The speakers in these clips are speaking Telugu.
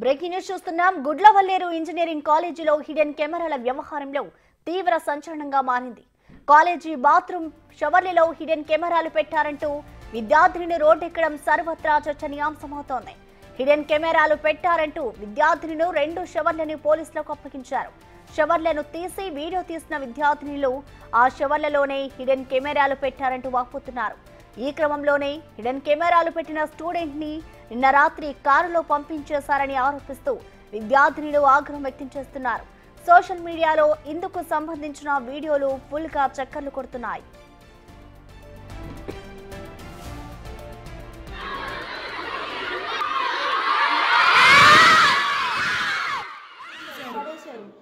బ్రేకింగ్ న్యూస్ చూస్తున్నాం. గుడ్లవల్లేరు ఇంజనీరింగ్ కాలేజీలో హిడెన్ కెమెరాల వ్యవహారంలో తీవ్ర సంచలనంగా మారింది. కాలేజీ బాత్రూమ్ షవర్లలో హిడెన్ కెమెరాలు పెట్టారంటూ విద్యార్థినిని రోడ్డెక్కడం సర్వత్రా చర్చనీయాంశమవుతోంది. హిడెన్ కెమెరాలు పెట్టారంటూ విద్యార్థినులు 2 షవర్లను పోలీసులకు అప్పగించారు. షవర్లను తీసి వీడియో తీసిన విద్యార్థినులు ఆ షవర్లలోనే హిడెన్ కెమెరాలు పెట్టారంటూ వాపోతున్నారు. ఈ క్రమంలోనే హిడెన్ కెమెరాలు పెట్టిన స్టూడెంట్ ని నిన్న రాత్రి కారులో పంపించేశారని ఆరోపిస్తూ విద్యార్థినులు ఆగ్రహం వ్యక్తం చేస్తున్నారు. సోషల్ మీడియాలో ఇందుకు సంబంధించిన వీడియోలు ఫుల్ గా చక్కర్లు కొడుతున్నాయి.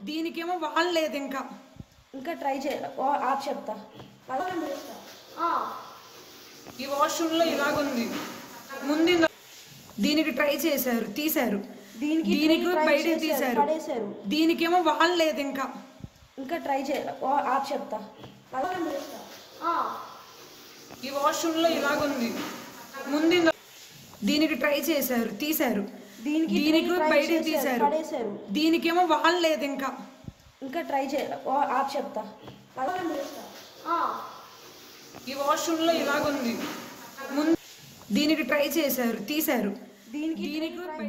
దీనికేమో వాళ్ళు లేదు ఇంకా ట్రై చేయాలి చెప్తా. ఈ వాష్రూమ్లో ఇలాగుంది, ముందు దీనికి ట్రై చేశారు, తీశారు, దీనికి బయట తీశారు, దీనికేమో వాళ్ళు లేదు ఇంకా ట్రై చేయాలి చెప్తా. ఈ వాష్రూమ్లో ఇలాగుంది, ముందు దీనికి ట్రై చేశారు, తీశారు, దీనికి బయట తీశారు, దీనికేమో వాళ్ళు లేదు ఇంకా ట్రై చేయాలి చెప్తా. ఈ వాష్రూమ్లో ఇలాగుంది, ముందు దీనికి ట్రై చేశారు, తీశారు.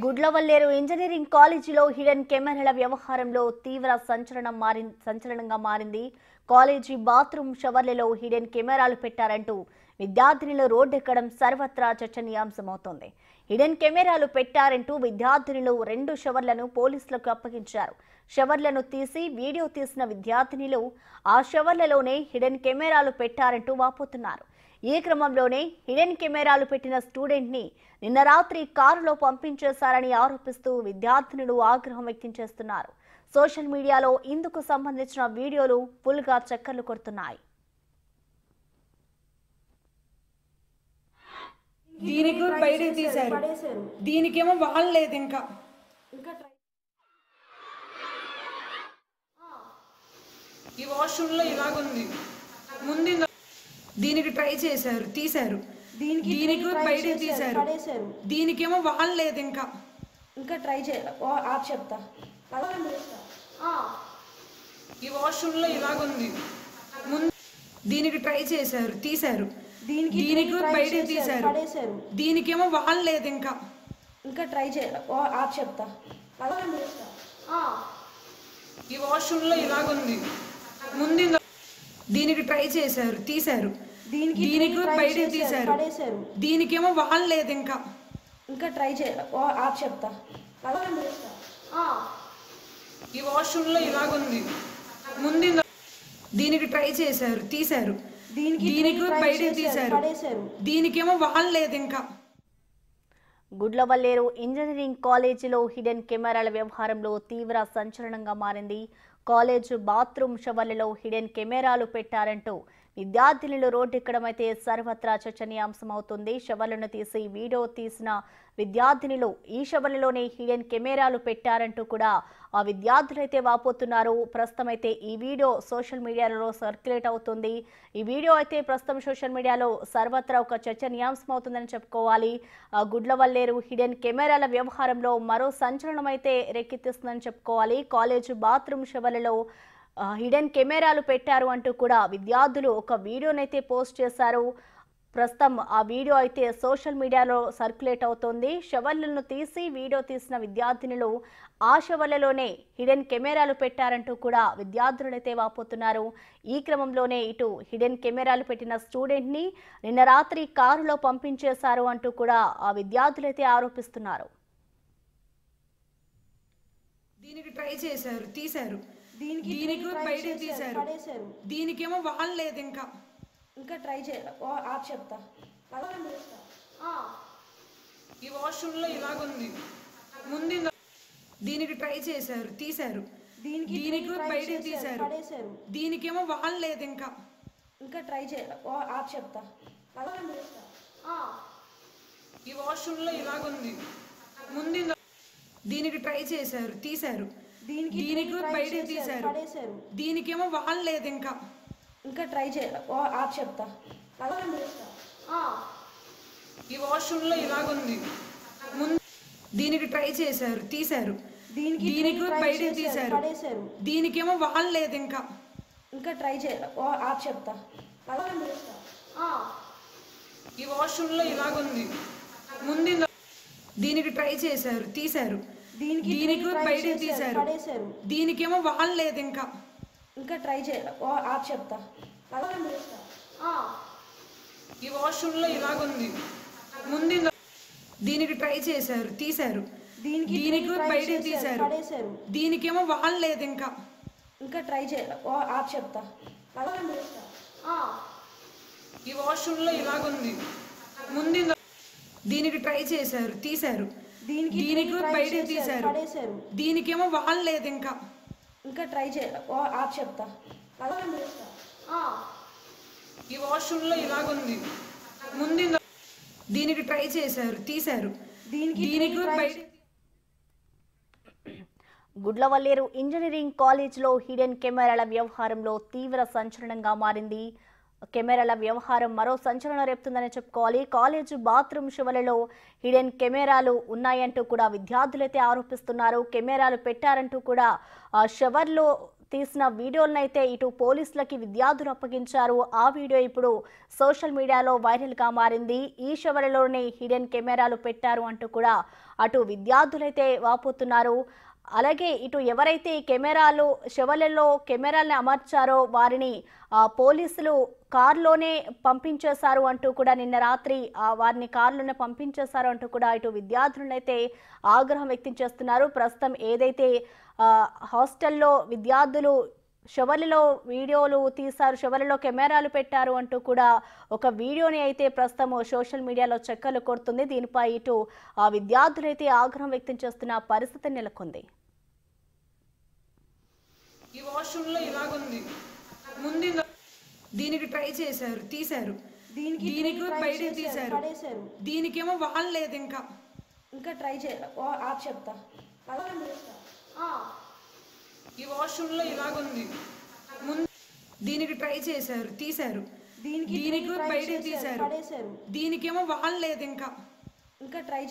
గుడ్లవల్లేరు ఇంజనీరింగ్ కాలేజీలో హిడెన్ కెమెరాల వ్యవహారంలో తీవ్ర సంచలనంగా మారింది. కాలేజీ బాత్రూమ్ షవర్లలో హిడెన్ కెమెరాలు పెట్టారంటూ విద్యార్థినులు రోడ్డెక్కడం సర్వత్రా చర్చనీయాంశమవుతోంది. హిడెన్ కెమెరాలు పెట్టారంటూ విద్యార్థినులు 2 షవర్లను పోలీసులకు అప్పగించారు. షవర్లను తీసి వీడియో తీసిన విద్యార్థినులు ఆ షవర్లలోనే హిడెన్ కెమెరాలు పెట్టారంటూ వాపోతున్నారు. ఈ క్రమంలోనే హిడెన్ కెమెరాలు పెట్టిన స్టూడెంట్ ని నిన్న రాత్రి కారులో పంపించేశారని ఆరోపిస్తూ విద్యార్థినులు ఆగ్రహం వ్యక్తం చేస్తున్నారు. సోషల్ మీడియాలో ఇందుకు సంబంధించిన వీడియోలు ఫుల్ గా చక్కర్లు కొడుతున్నాయి. దీనికి బయట తీశారు, దీనికేమో వాళ్ళు లేదు ఇంకా ఈ వాష్రూమ్లో ఇలాగుంది, ముందు దీనికి ట్రై చేశారు, తీశారు, దీనికి బయట తీశారు, దీనికేమో వాళ్ళు లేదు ఇంకా ట్రై చేయాలి చెప్తా. ఈ వాష్రూమ్లో ఇలాగుంది, ముందు దీనికి ట్రై చేశారు, తీశారు, దీనికి బయట తీశారు, దీనికేమో వాళ్ళు లేదు ఇంకా ట్రై చేయాలి చెప్తా. ఈ వాష్రూమ్లో ఇలాగుంది, ముందు దీనికి ట్రై చేశారు, తీశారు, దీనికి బయట తీశారు, దీనికేమో వాళ్ళు లేదు ఇంకా ట్రై చేయాలి చెప్తా. ఈ వాష్రూమ్లో ఇలాగుంది, ముందు దీనికి ట్రై చేశారు, తీశారు, దీనికి బయట తీశారు, దీనికేమో వాళ్ళు లేదు గుడ్లవల్లేరు ఇంజనీరింగ్ కాలేజీలో హిడెన్ కెమెరాల వ్యవహారంలో తీవ్ర సంచలనంగా మారింది. కాలేజ్ బాత్రూమ్ షవర్లలో హిడెన్ కెమెరాలు పెట్టారంటూ విద్యార్థినులు రోడ్డెక్కడం అయితే సర్వత్రా చర్చనీయాంశమవుతుంది. షవర్లను తీసి వీడియో తీసిన విద్యార్థినులు ఈ షవర్లలోనే హిడెన్ కెమెరాలు పెట్టారంటూ కూడా ఆ విద్యార్థులైతే వాపోతున్నారు. ప్రస్తుతం అయితే ఈ వీడియో సోషల్ మీడియాలో సర్క్యులేట్ అవుతుంది. ఈ వీడియో అయితే ప్రస్తుతం సోషల్ మీడియాలో సర్వత్రా ఒక చర్చనీయాంశం అవుతుందని చెప్పుకోవాలి. గుడ్లవల్లేరు హిడెన్ కెమెరాల వ్యవహారంలో మరో సంచలనం అయితే రేకెత్తిస్తుందని చెప్పుకోవాలి. కాలేజ్ బాత్రూమ్ షవర్లలో హిడెన్ కెమెరాలు పెట్టారు అంటూ కూడా విద్యార్థులు ఒక వీడియోనైతే పోస్ట్ చేశారు. ప్రస్తుతం ఆ వీడియో అయితే సోషల్ మీడియాలో సర్క్యులేట్ అవుతోంది. షవర్లను తీసి వీడియో తీసిన విద్యార్థినులు ఆ షవర్లలోనే హిడెన్ కెమెరాలు పెట్టారంటూ కూడా విద్యార్థులైతే వాపోతున్నారు. ఈ క్రమంలోనే ఇటు హిడెన్ కెమెరాలు పెట్టిన స్టూడెంట్ ని నిన్న రాత్రి కారులో పంపించేశారు అంటూ కూడా ఆ విద్యార్థులైతే ఆరోపిస్తున్నారు. దీనికి ట్రై చేశారు, తీశారు, దీనికి బయట తీశారు, దీనికేమో వాళ్ళు లేదు ఇంకా ట్రై చేయాలి చెప్తా. ఈ వాష్రూమ్లో ఇలాగుంది, ముందు దీనికి ట్రై చేశారు, తీశారు, దీనికి బయట తీశారు, దీనికేమో వాళ్ళు లేదు ఇంకా ట్రై చేయాలి చెప్తా. ఈ వాష్రూమ్లో ఇలాగుంది, ముందు దీనికి ట్రై చేశారు, తీశారు, దీనికి బయట తీశారు, దీనికేమో వాళ్ళు లేదు ఇంకా ట్రై చేయాలి చెప్తా. ఈ వాష్రూమ్లో ఇలాగుంది, ముందు దీనికి ట్రై చేశారు, తీశారు. దీనికి బయట తీశారు. దీనికేమో వాళ్ళు లేదు ఇంకా ట్రై ఆప్ చెప్తా. ఈ వాష్రూమ్ లో ఇలాగుంది. ముందు దీనికి ట్రై చేశారు, తీశారు. దీనికి బయట తీశారు. దీనికేమో వాళ్ళు లేదు ఇంకా ట్రై ఆప్ చెప్తా. ఈ వాష్రూమ్ లో ఇలాగుంది. ముందు దీనికి ట్రై చేశారు, తీశారు. దీనికి బయట తీశారు. దీనికేమో వాళ్ళు లేదు ఇంకా ట్రై ఆప్ చెప్తా. ఈ వాష్రూమ్ లో ఇలాగుంది. ముందు దీనికి ట్రై చేశారు, తీశారు. దీనికి బయట తీశారు. దీనికేమో వాళ్ళు లేదు ఇంకా ట్రై ఆప్ చెప్తా. ఈ వాష్రూమ్ లో ఇలాగుంది. ముందు దీనికి ట్రై చేశారు, తీశారు. దీనికి బయట గుడ్లవల్లేరు ఇంజనీరింగ్ కాలేజ్లో హిడెన్ కెమెరాల వ్యవహారంలో తీవ్ర సంచలనంగా మారింది. కెమెరాల వ్యవహారం మరో సంచలనం రేపుతుందని చెప్పుకోవాలి. కాలేజ్ బాత్రూమ్ షవర్లలో హిడెన్ కెమెరాలు ఉన్నాయంటూ కూడా విద్యార్థులైతే ఆరోపిస్తున్నారు. కెమెరాలు పెట్టారంటూ కూడా షవర్లో తీసిన వీడియోలను అయితే ఇటు పోలీసులకి విద్యార్థులు అప్పగించారు. ఆ వీడియో ఇప్పుడు సోషల్ మీడియాలో వైరల్గా మారింది. ఈ షవర్లోనే హిడెన్ కెమెరాలు పెట్టారు అంటూ కూడా అటు విద్యార్థులైతే వాపోతున్నారు. అలాగే ఇటు ఎవరైతే కెమెరాలు షవర్లలో కెమెరాలను అమర్చారో వారిని పోలీసులు కారులోనే పంపించేశారు అంటూ కూడా నిన్న రాత్రి వారిని కారులోనే పంపించేశారు అంటూ కూడా ఇటు విద్యార్థులనైతే ఆగ్రహం వ్యక్తం చేస్తున్నారు. ప్రస్తుతం ఏదైతే హాస్టల్లో విద్యార్థులు షవర్లలో వీడియోలు తీశారు, షవర్లలో కెమెరాలు పెట్టారు అంటూ కూడా ఒక వీడియోని అయితే ప్రస్తుతం సోషల్ మీడియాలో చక్కర్లు కొడుతుంది. దీనిపై ఇటు విద్యార్థులైతే ఆగ్రహం వ్యక్తం చేస్తున్న పరిస్థితి నెలకొంది. ఈ వాష్రూమ్ లో ఇలాగుంది. ముందు దీనికి ట్రై చేశారు, తీశారు. దీనికి బయట తీశారు. దీనికేమో వాళ్ళు లేదు ఇంకా ట్రై ఆప్ చెప్తా. ఈ వాష్రూమ్ లో ఇలాగుంది. ముందు దీనికి ట్రై చేశారు, తీశారు. దీనికి బయట తీశారు. దీనికేమో వాళ్ళు లేదు ఇంకా ట్రై